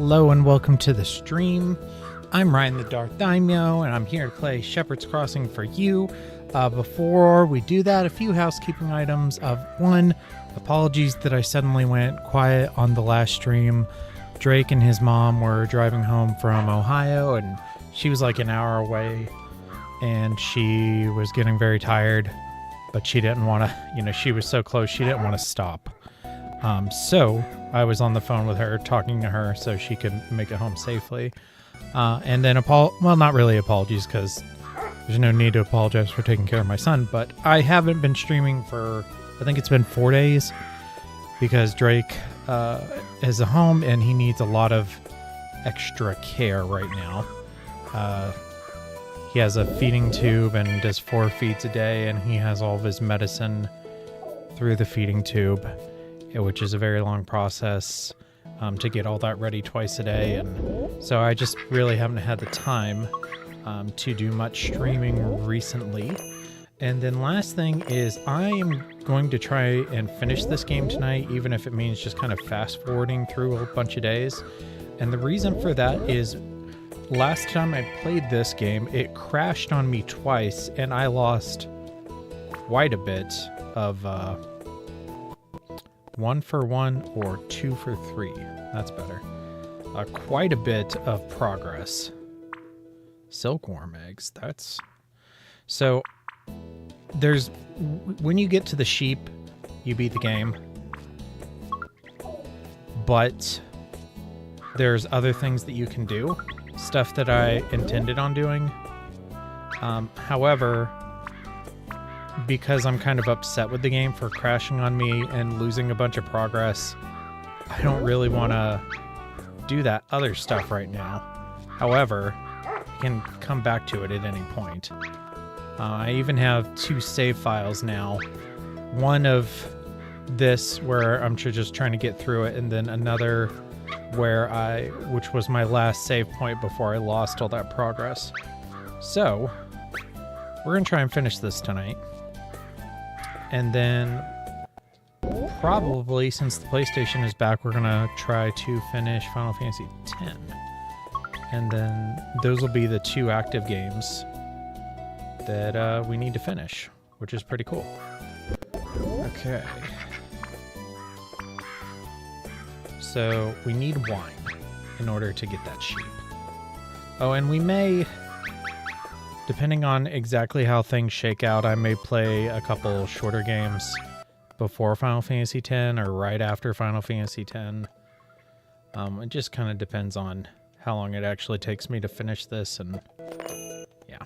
Hello and welcome to the stream. I'm Ryan the DarthDaimyo and I'm here to play Shepherd's Crossing for you. Before we do that, a few housekeeping items. One, apologies that I suddenly went quiet on the last stream. Drake and his mom were driving home from Ohio and she was like an hour away and she was getting very tired, but she didn't want to, she was so close she didn't want to stop. So I was on the phone with her, talking to her so she could make it home safely. And then, not really apologies, because there's no need to apologize for taking care of my son, but I haven't been streaming for, I think it's been 4 days, because Drake is at home and he needs a lot of extra care right now. He has a feeding tube and does 4 feeds a day, and he has all of his medicine through the feeding tube, which is a very long process to get all that ready twice a day. And so I just really haven't had the time to do much streaming recently. And then last thing is I am going to try and finish this game tonight, even if it means just kind of fast forwarding through a bunch of days. And the reason for that is last time I played this game, it crashed on me twice and I lost quite a bit of 1 for 1 or 2 for 3. That's better. Quite a bit of progress. Silkworm eggs. That's so. There's when you get to the sheep, you beat the game. But there's other things that you can do. Stuff that I intended on doing. However, because I'm kind of upset with the game for crashing on me and losing a bunch of progress, I don't really want to do that other stuff right now. However, I can come back to it at any point. I even have 2 save files now. One of this where I'm just trying to get through it, and then another which was my last save point before I lost all that progress. So, we're going to try and finish this tonight. And then probably, since the PlayStation is back, we're going to try to finish Final Fantasy X. And then those will be the 2 active games that we need to finish, which is pretty cool. Okay. So we need wine in order to get that sheep. Oh, and we may, depending on exactly how things shake out, I may play a couple shorter games before Final Fantasy X or right after Final Fantasy X. It just kind of depends on how long it actually takes me to finish this, and yeah.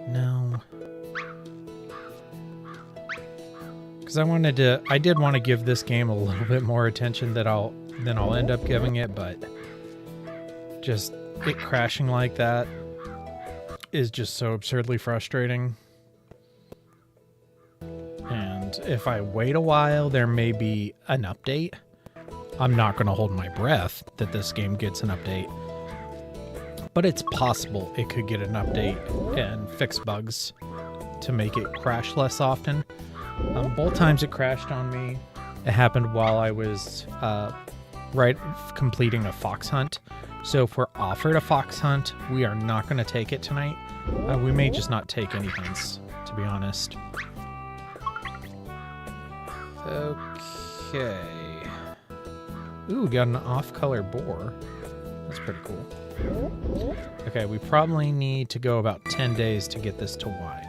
No. Because I did want to give this game a little bit more attention than I'll end up giving it, but just it crashing like that is just so absurdly frustrating. And if I wait a while, there may be an update. I'm not going to hold my breath that this game gets an update, but it's possible it could get an update and fix bugs to make it crash less often. Both times it crashed on me, it happened while I was completing a fox hunt. So if we're offered a fox hunt, we are not going to take it tonight. We may just not take any hunts, to be honest. Okay. Ooh, got an off-color boar. That's pretty cool. Okay, we probably need to go about 10 days to get this to wine.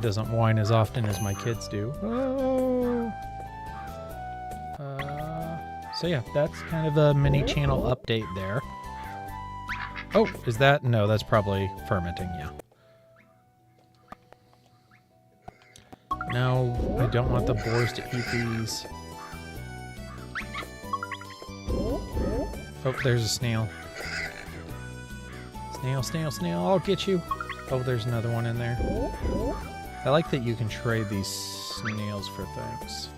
Doesn't whine as often as my kids do. Oh. So yeah, that's kind of a mini channel update there. Oh, is that? No, that's probably fermenting, yeah. No, I don't want the boars to eat these. Oh, there's a snail. Snail, snail, snail, I'll get you. Oh, there's another one in there. I like that you can trade these snails for things.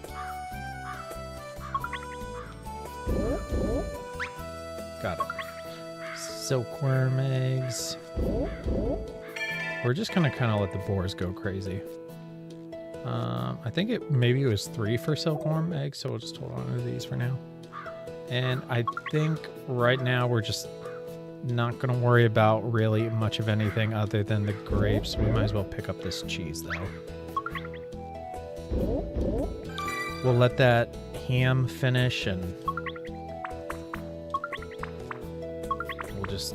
Got it. Silkworm eggs. We're just gonna kind of let the boars go crazy. I think maybe it was 3 for silkworm eggs, so we'll just hold on to these for now. And I think right now we're just not going to worry about really much of anything other than the grapes. We might as well pick up this cheese, though. We'll let that ham finish, and we'll just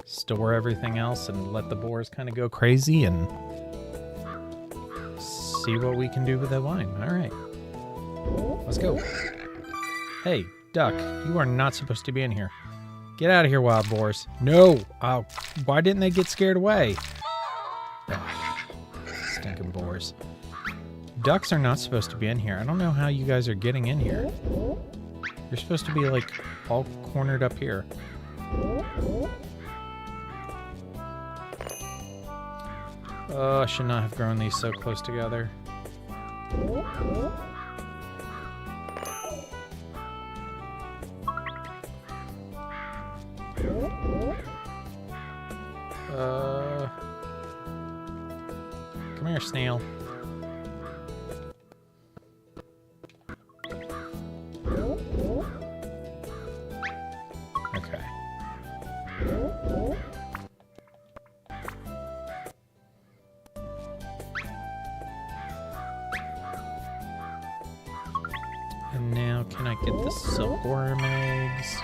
store everything else and let the boars kind of go crazy and see what we can do with that wine. All right. Let's go. Hey, duck, you are not supposed to be in here. Get out of here, wild boars. No. Why didn't they get scared away? Ugh, stinking boars. Ducks are not supposed to be in here. I don't know how you guys are getting in here. You're supposed to be, like, all cornered up here. Oh, I should not have grown these so close together. Come here, snail. Okay. And now, can I get the silkworm eggs?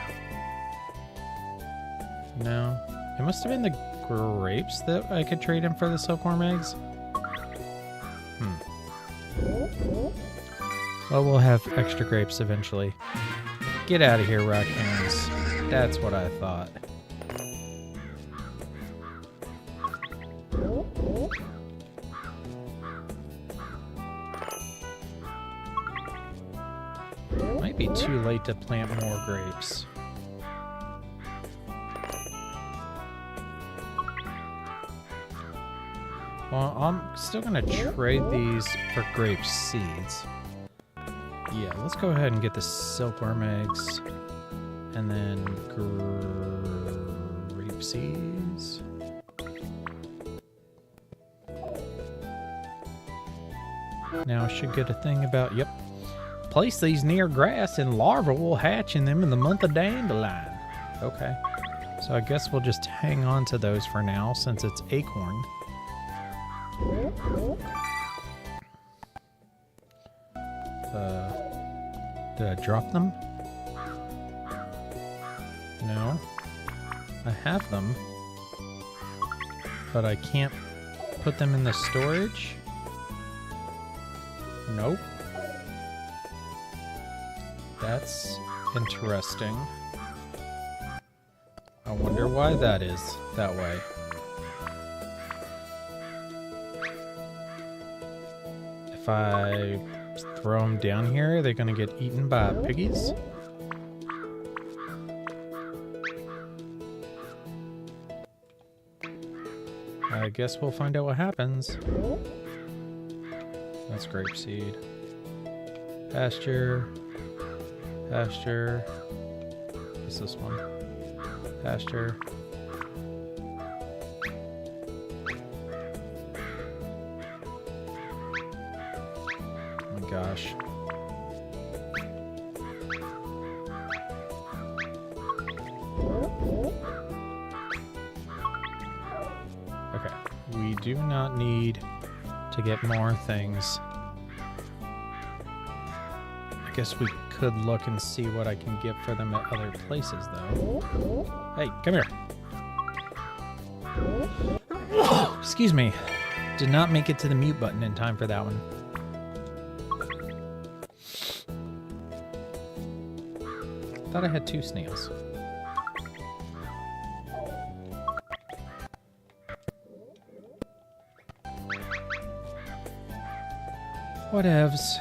No. It must have been the grapes that I could trade in for the silkworm eggs. Well, we'll have extra grapes eventually. Get out of here, raccoons. That's what I thought. Might be too late to plant more grapes. Well, I'm still going to trade these for grape seeds. Yeah, let's go ahead and get the silkworm eggs. And then grape seeds. Now I should get a thing about, yep. Place these near grass and larvae will hatch in them in the month of dandelion. Okay. So I guess we'll just hang on to those for now since it's acorn. Did I drop them? No. I have them, but I can't put them in the storage? Nope. That's interesting. I wonder why that is that way. If I throw them down here, are they going to get eaten by piggies? I guess we'll find out what happens. That's grapeseed. Pasture. Pasture. What's this one? Pasture. Oh my gosh. Okay. We do not need to get more things. I guess we could look and see what I can get for them at other places, though. Hey, come here. Excuse me. Did not make it to the mute button in time for that one. Thought I had 2 snails. Whatevs.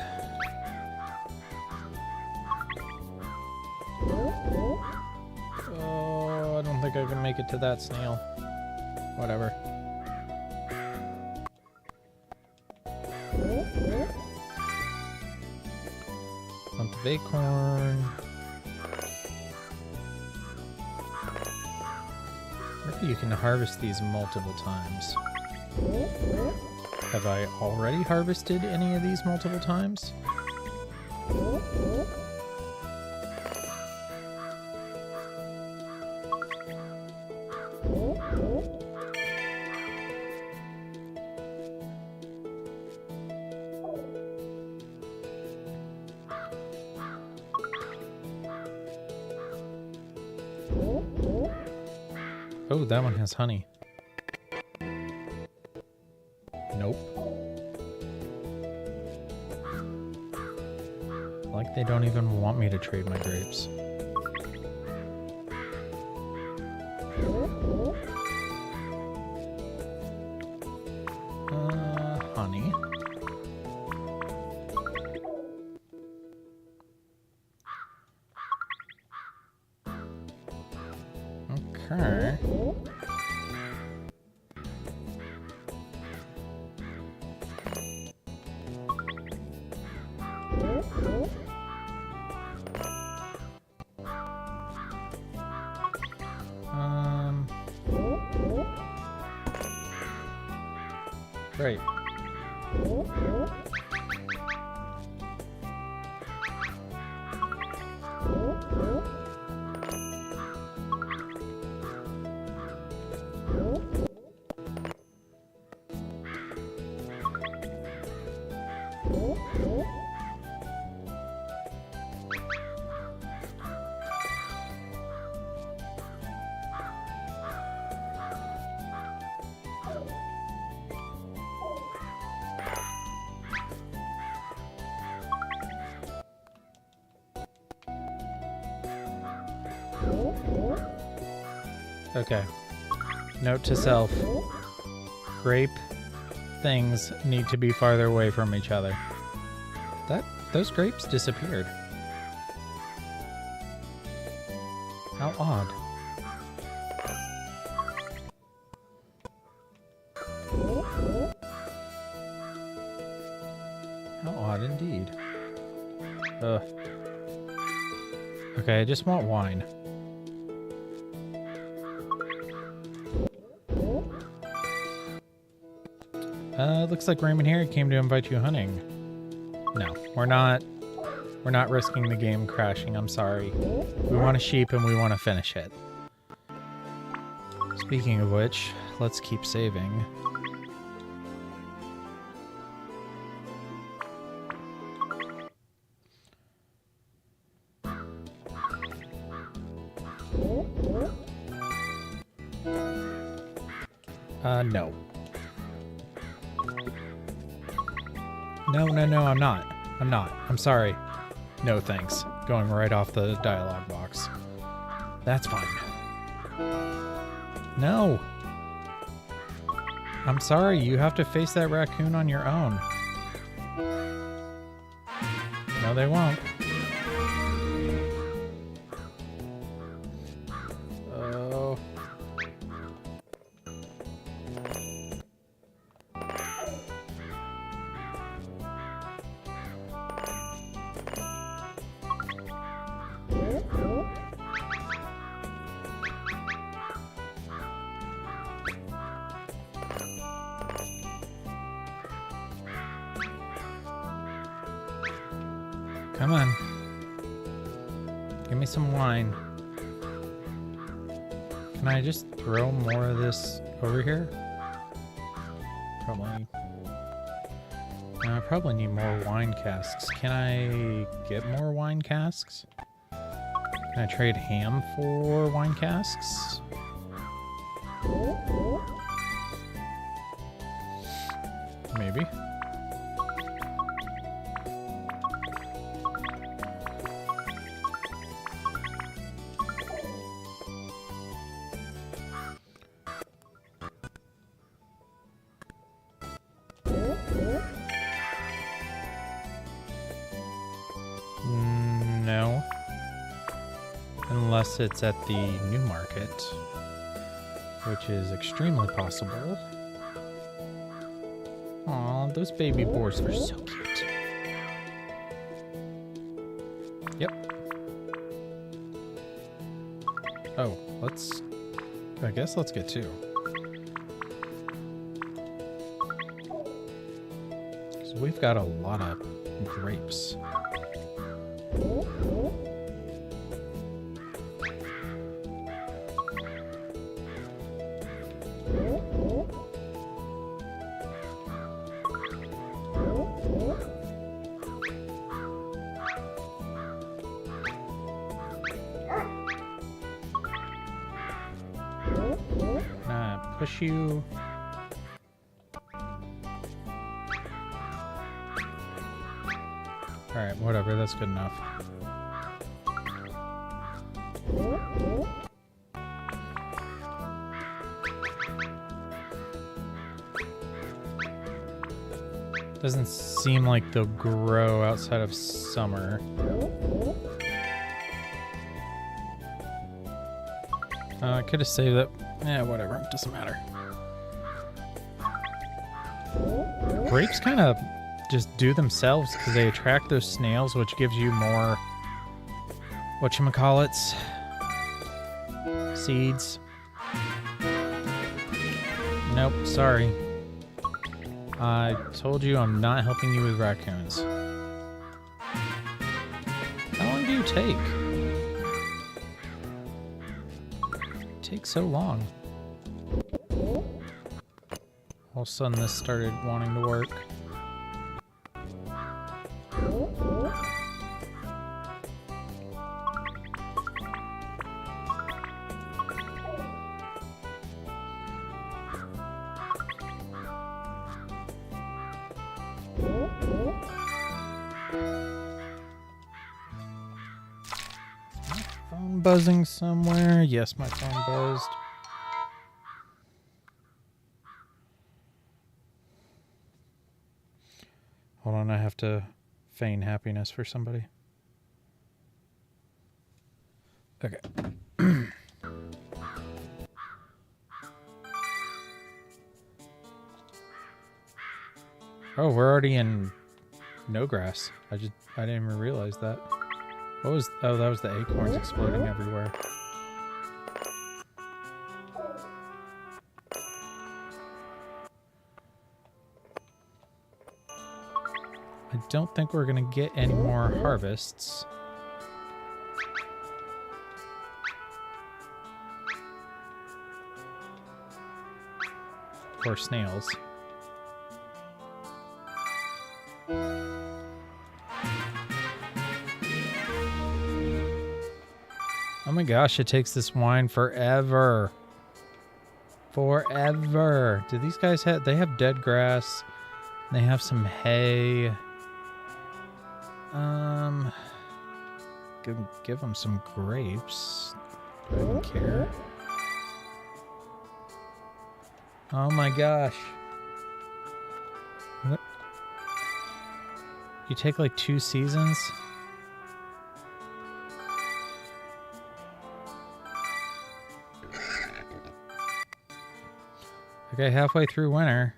Oh, I don't think I can make it to that snail. Whatever. Month of acorn. Maybe you can harvest these multiple times. Have I already harvested any of these multiple times? Oh, that one has honey. Nope. Like they don't even want me to trade my grapes. Honey. Okay. Great. Okay. Note to self. Grape things need to be farther away from each other. Those grapes disappeared. How odd. How odd indeed. Ugh. Okay, I just want wine. Looks like Raymond here came to invite you hunting. No, we're not risking the game crashing, I'm sorry. We want a sheep and we want to finish it. Speaking of which, let's keep saving. No. No, I'm not. I'm sorry. No thanks. Going right off the dialogue box. That's fine. No! I'm sorry, you have to face that raccoon on your own. No, they won't. Oh. Come on. Give me some wine. Can I just throw more of this over here? Probably. I probably need more wine casks. Can I get more wine casks? Can I trade ham for wine casks? Maybe. No. Unless it's at the new market, which is extremely possible. Aw, those baby boars are so cute. Yep. Oh, I guess let's get two. So we've got a lot of grapes. Push you. Alright, whatever, that's good enough. Doesn't seem like they'll grow outside of summer. I could have saved that. Yeah, whatever. Doesn't matter. Grapes kind of just do themselves because they attract those snails, which gives you more whatchamacallits, seeds. Nope, sorry. I told you I'm not helping you with raccoons. How long do you take? It takes so long. All of a sudden this started wanting to work. Phone buzzing somewhere. Yes, my phone buzzed. Hold on, I have to feign happiness for somebody. Okay. Oh, we're already in no grass. I didn't even realize that. What was, oh, that was the acorns exploding everywhere. I don't think we're gonna get any more harvests. Or snails. Oh my gosh, it takes this wine forever. Forever. Do these guys have, they have dead grass. They have some hay. Give them some grapes. Do I even care? Oh my gosh. What? You take like 2 seasons? Okay, halfway through winter.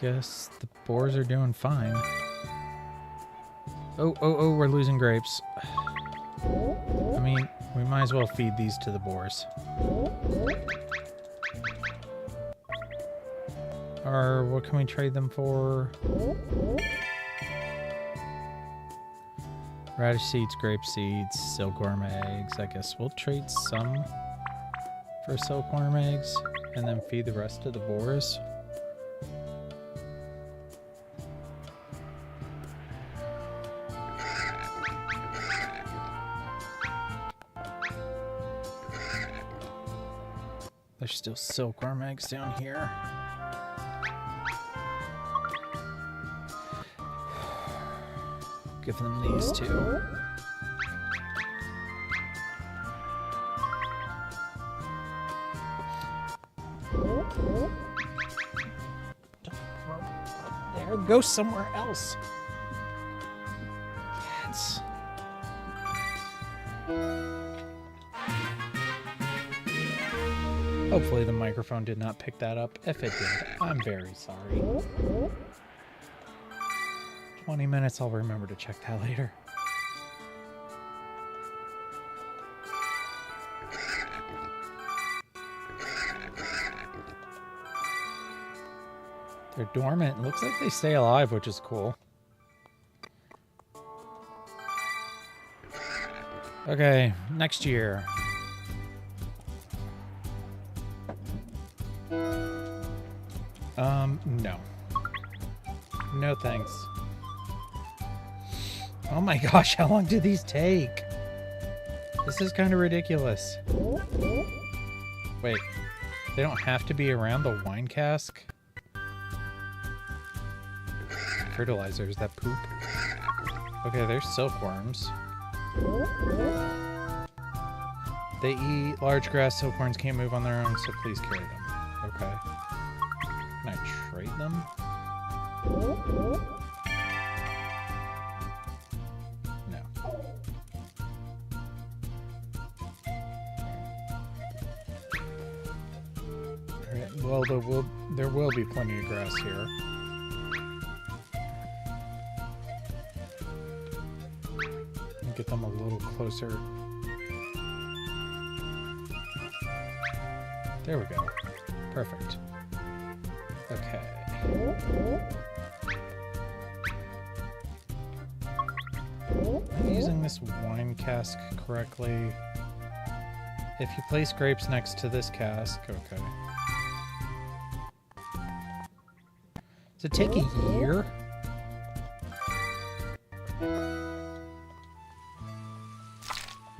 Guess the boars are doing fine. Oh, we're losing grapes. I mean, we might as well feed these to the boars. Or what can we trade them for? Radish seeds, grape seeds, silkworm eggs. I guess we'll trade some for silkworm eggs and then feed the rest to the boars. There's still silkworm eggs down here. Give them these two. There, go somewhere else. Cats. Hopefully the microphone did not pick that up. If it did, I'm very sorry. 20 minutes, I'll remember to check that later. They're dormant. It looks like they stay alive, which is cool. Okay, next year. No. No thanks. Oh my gosh, how long do these take? This is kind of ridiculous. Wait, they don't have to be around the wine cask? Fertilizers that poop. Okay, there's silkworms. They eat large grass. Silkworms can't move on their own, so please carry them. Okay. Can I trade them? No. Alright, well, there will be plenty of grass here. Get them a little closer. There we go. Perfect. Okay. Am I using this wine cask correctly? If you place grapes next to this cask, okay. Does it take a year?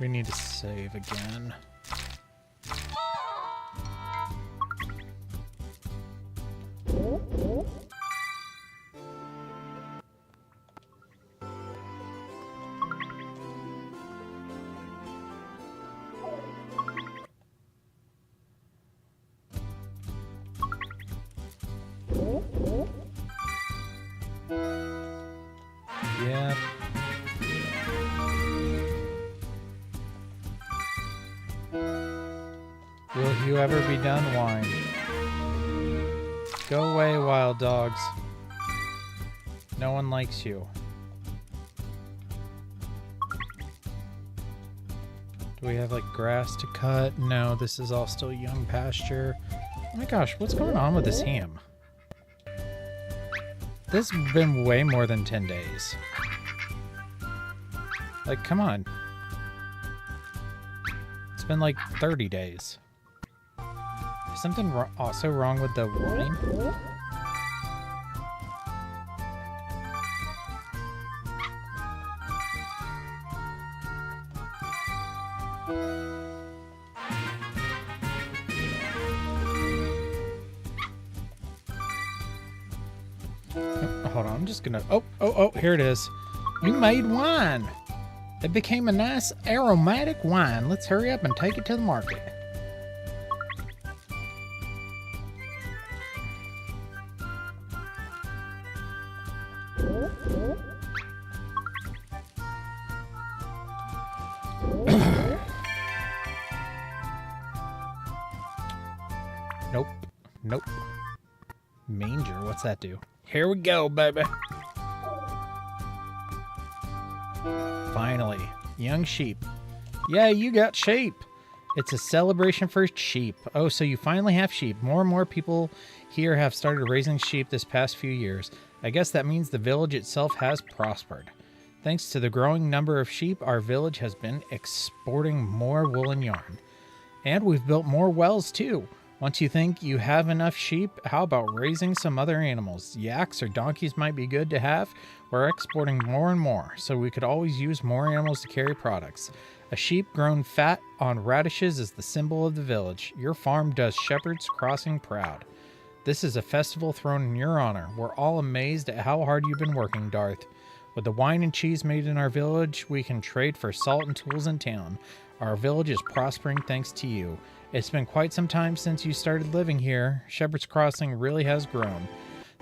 We need to save again. Yeah. Will you ever be done, wine? Go away, wild dogs. No one likes you. Do we have, like, grass to cut? No, this is all still young pasture. Oh my gosh, what's going on with this ham? This has been way more than 10 days. Like, come on. It's been like 30 days. Is something also wrong with the wine? Hold on, I'm just gonna... Oh, here it is. You made wine. It became a nice aromatic wine. Let's hurry up and take it to the market. Nope. Nope. Manger, what's that do? Here we go, baby. Finally, young sheep. Yeah, you got sheep. It's a celebration for sheep. Oh, so you finally have sheep. More and more people here have started raising sheep this past few years. I guess that means the village itself has prospered. Thanks to the growing number of sheep, our village has been exporting more wool and yarn. And we've built more wells too. Once you think you have enough sheep, how about raising some other animals? Yaks or donkeys might be good to have. We're exporting more and more, so we could always use more animals to carry products. A sheep grown fat on radishes is the symbol of the village. Your farm does Shepherd's Crossing proud. This is a festival thrown in your honor. We're all amazed at how hard you've been working, Darth. With the wine and cheese made in our village, we can trade for salt and tools in town. Our village is prospering thanks to you. It's been quite some time since you started living here. Shepherd's Crossing really has grown.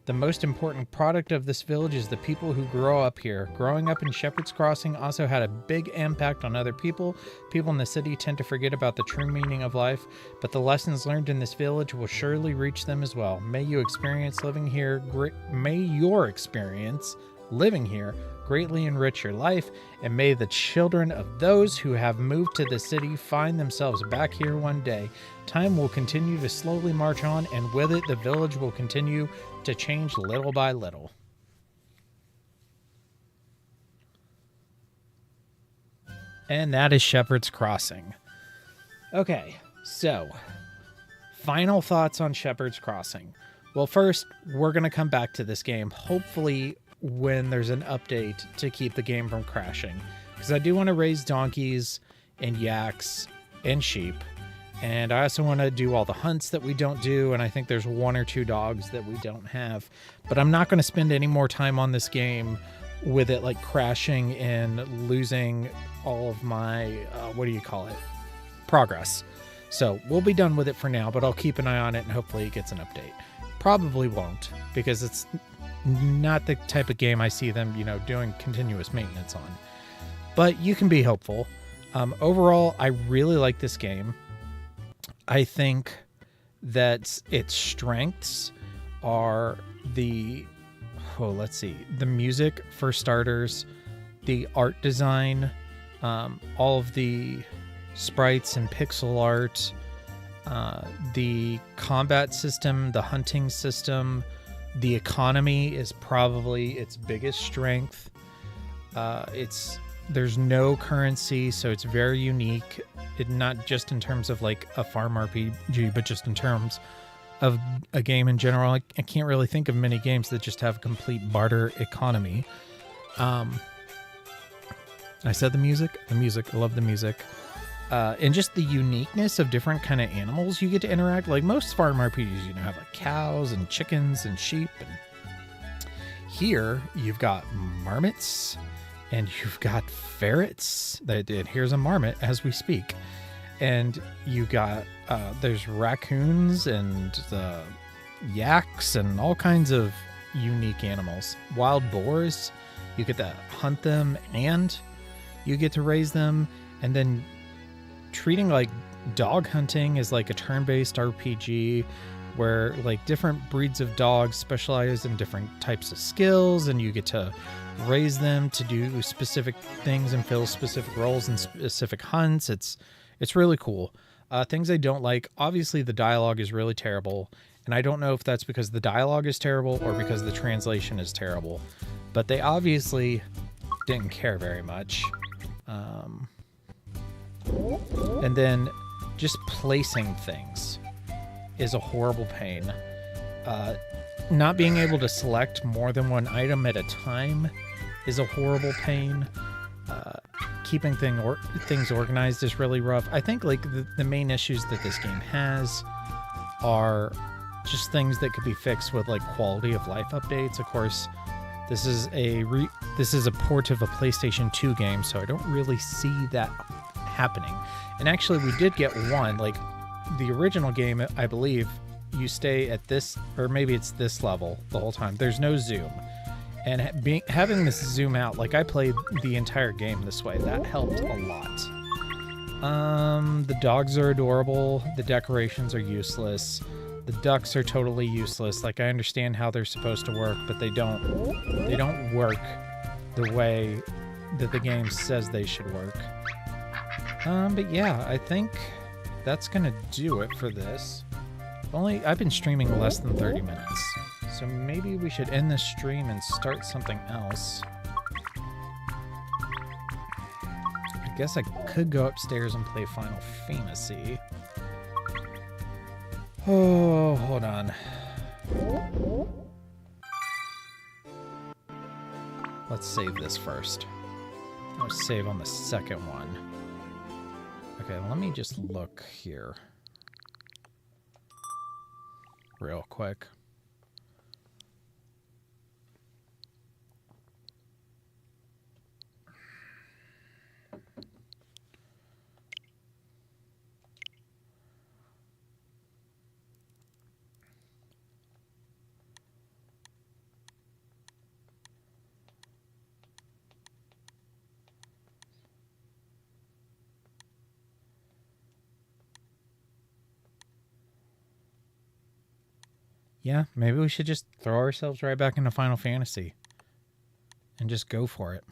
The most important product of this village is the people who grow up here. Growing up in Shepherd's Crossing also had a big impact on other people. People in the city tend to forget about the true meaning of life, but the lessons learned in this village will surely reach them as well. May you experience living here. May your experience living here greatly enrich your life, and may the children of those who have moved to the city find themselves back here one day. Time will continue to slowly march on, and with it, the village will continue to change little by little. And that is Shepherd's Crossing. Okay, so final thoughts on Shepherd's Crossing. Well, first, we're going to come back to this game, hopefully when there's an update to keep the game from crashing. Because I do want to raise donkeys and yaks and sheep. And I also want to do all the hunts that we don't do. And I think there's 1 or 2 dogs that we don't have. But I'm not going to spend any more time on this game with it like crashing and losing all of my, progress. So we'll be done with it for now, but I'll keep an eye on it and hopefully it gets an update. Probably won't, because it's not the type of game I see them, doing continuous maintenance on. But you can be hopeful. Overall, I really like this game. I think that its strengths are the music for starters, the art design, all of the sprites and pixel art, the combat system, the hunting system, the economy is probably its biggest strength. There's no currency, so it's very unique. Not just in terms of like a farm RPG, but just in terms of a game in general. I can't really think of many games that just have a complete barter economy. I said the music. I love the music. And just the uniqueness of different kind of animals you get to interact. Like most farm RPGs, have like cows and chickens and sheep. And here you've got marmots and you've got ferrets. And here's a marmot as we speak. And you got, there's raccoons and the yaks and all kinds of unique animals. Wild boars, you get to hunt them and you get to raise them. And then treating like dog hunting as like a turn-based RPG where like different breeds of dogs specialize in different types of skills, and you get to raise them to do specific things and fill specific roles in specific hunts. It's really cool. Things I don't like, obviously the dialogue is really terrible, and I don't know if that's because the dialogue is terrible or because the translation is terrible, but they obviously didn't care very much. And then just placing things is a horrible pain. Not being able to select more than one item at a time is a horrible pain. Keeping things organized is really rough. I think like the main issues that this game has are just things that could be fixed with like quality of life updates. Of course, this is a port of a PlayStation 2 game, so I don't really see that happening. And actually we did get one, like the original game, I believe you stay at this, or maybe it's this level the whole time. There's no zoom, and having this zoom out, like I played the entire game this way, that helped a lot. The dogs are adorable, the decorations are useless, the ducks are totally useless. Like I understand how they're supposed to work, but they don't work the way that the game says they should work. But yeah, I think that's gonna do it for this. I've been streaming less than 30 minutes, so maybe we should end this stream and start something else. I guess I could go upstairs and play Final Fantasy. Oh, hold on. Let's save this first. I'll save on the second one. Okay, let me just look here real quick. Yeah, maybe we should just throw ourselves right back into Final Fantasy. and just go for it.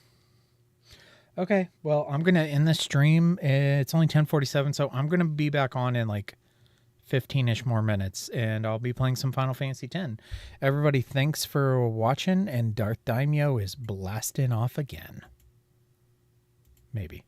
Okay, well, I'm going to end this stream. It's only 10:47, so I'm going to be back on in like 15-ish more minutes, and I'll be playing some Final Fantasy X. Everybody, thanks for watching, and DarthDaimyo is blasting off again. Maybe.